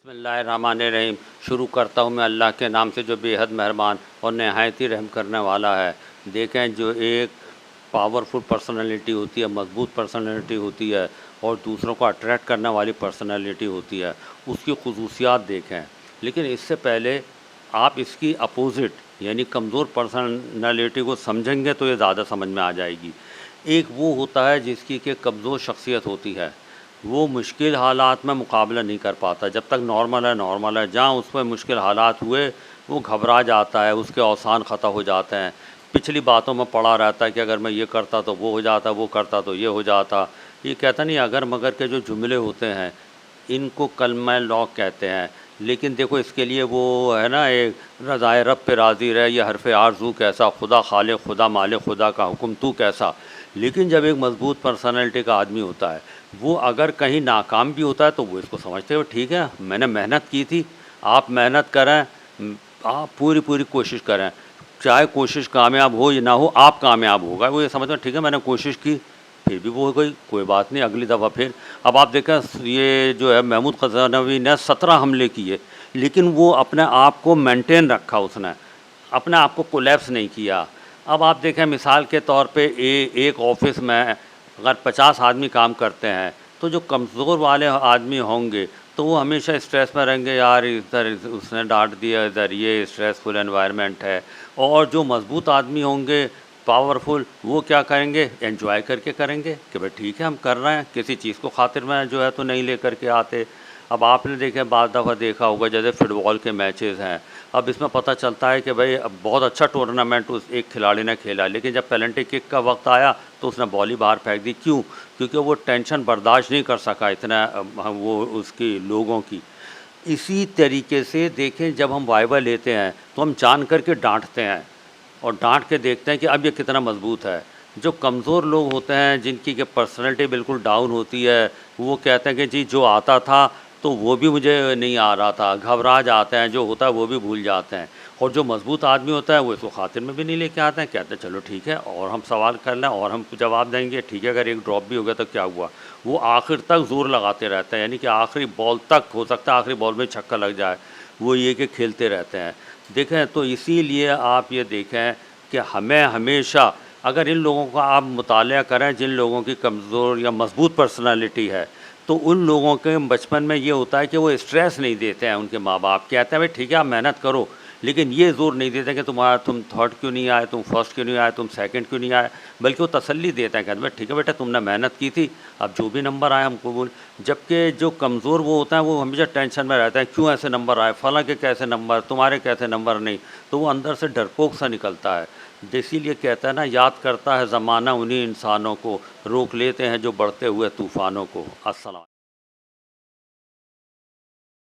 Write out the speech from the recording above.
बिस्मिल्लाहिर्रहमानिर्रहीम। शुरू करता हूँ मैं अल्लाह के नाम से जो बेहद मेहरबान और नहायत ही रहम करने वाला है। देखें, जो एक पावरफुल पर्सनालिटी होती है, मजबूत पर्सनालिटी होती है और दूसरों को अट्रैक्ट करने वाली पर्सनालिटी होती है, उसकी खुसूसियात देखें। लेकिन इससे पहले आप इसकी अपोज़िट यानी कमज़ोर पर्सनालिटी को समझेंगे तो ये ज़्यादा समझ में आ जाएगी। एक वो होता है जिसकी कि कमज़ोर शख्सियत होती है, वो मुश्किल हालात में मुकाबला नहीं कर पाता। जब तक नॉर्मल है, जहाँ उसमें मुश्किल हालात हुए वो घबरा जाता है, उसके औसान ख़त्म हो जाते हैं। पिछली बातों में पड़ा रहता है कि अगर मैं ये करता तो वो हो जाता, वो करता तो ये हो जाता। ये कहता नहीं, अगर मगर के जो जुमले होते हैं इनको कलमा लौक कहते हैं। लेकिन देखो, इसके लिए वो है ना, एक रज़ाए रब पे राज़ी रहे, ये हरफ़ आरज़ू कैसा, खुदा खालिक खुदा मालिक खुदा का हुक्म तू कैसा। लेकिन जब एक मज़बूत पर्सनालिटी का आदमी होता है, वो अगर कहीं नाकाम भी होता है तो वो इसको समझते हो ठीक है, मैंने मेहनत की थी, आप मेहनत करें, आप पूरी कोशिश करें, चाहे कोशिश कामयाब हो या ना हो, आप कामयाब होगा। वो ये समझते हैं ठीक है, मैंने कोशिश की, फिर भी वो हो गई, कोई बात नहीं, अगली दफ़ा फिर। अब आप देखें, ये जो है महमूद ग़ज़नवी ने 17 हमले किए, लेकिन वो अपने आप को मेंटेन रखा, उसने अपने आप को कोलैप्स नहीं किया। अब आप देखें, मिसाल के तौर पे एक ऑफ़िस में अगर 50 आदमी काम करते हैं, तो जो कमज़ोर वाले आदमी होंगे तो वो हमेशा स्ट्रेस में रहेंगे, यार इधर उसने डांट दिया, इधर ये स्ट्रेसफुल एनवायरनमेंट है। और जो मज़बूत आदमी होंगे, पावरफुल, वो क्या करेंगे, एंजॉय करके करेंगे कि भाई ठीक है, हम कर रहे हैं, किसी चीज़ को खातिर में जो है तो नहीं ले कर के आते। अब आपने देखे, बाद दफ़ा देखा होगा, जैसे फ़ुटबॉल के मैचेस हैं, अब इसमें पता चलता है कि भाई अब बहुत अच्छा टूर्नामेंट उस एक खिलाड़ी ने खेला, लेकिन जब पेनल्टी किक का वक्त आया तो उसने बॉल ही बाहर फेंक दी। क्यों? क्योंकि वो टेंशन बर्दाश्त नहीं कर सका इतना, वो उसकी लोगों की। इसी तरीके से देखें, जब हम वाइवा लेते हैं तो हम जान कर के डांटते हैं और डांट के देखते हैं कि अब ये कितना मजबूत है। जो कमज़ोर लोग होते हैं, जिनकी कि पर्सनैलिटी बिल्कुल डाउन होती है, वो कहते हैं कि जी जो आता था तो वो भी मुझे नहीं आ रहा था, घबरा जाते हैं, जो होता है वो भी भूल जाते हैं। और जो मज़बूत आदमी होता है वो इसको खातिर में भी नहीं लेके आते हैं, कहते हैं चलो ठीक है, और हम सवाल कर लें और हम जवाब देंगे, ठीक है, अगर एक ड्रॉप भी हो गया तो क्या हुआ। वो आखिर तक ज़ोर लगाते रहते हैं, यानी कि आखिरी बॉल तक, हो सकता है आखिरी बॉल में छक्का लग जाए, वो ये कि खेलते रहते हैं। देखें, तो इसीलिए आप ये देखें कि हमें हमेशा, अगर इन लोगों का आप मुताला करें, जिन लोगों की कमज़ोर या मज़बूत पर्सनालिटी है, तो उन लोगों के बचपन में ये होता है कि वो स्ट्रेस नहीं देते हैं। उनके माँ बाप कहते हैं भाई ठीक है, आप मेहनत करो, लेकिन ये ज़ोर नहीं देते कि तुम थर्ड क्यों नहीं आए, तुम फर्स्ट क्यों नहीं आए, तुम सेकंड क्यों नहीं आए, बल्कि वो तसल्ली देते हैं, कहते हैं ठीक है बेटा, तुमने मेहनत की थी, अब जो भी नंबर आए हम कबूल। जबकि जो कमज़ोर वो होता है, वो हमेशा टेंशन में रहता है, क्यों ऐसे नंबर आए, फलां के कैसे नंबर, तुम्हारे कैसे नंबर नहीं, तो वो अंदर से डरपोक सा निकलता है। इसीलिए कहता है ना, याद करता है ज़माना उन्हीं इंसानों को, रोक लेते हैं जो बढ़ते हुए तूफ़ानों को। अस्सलाम।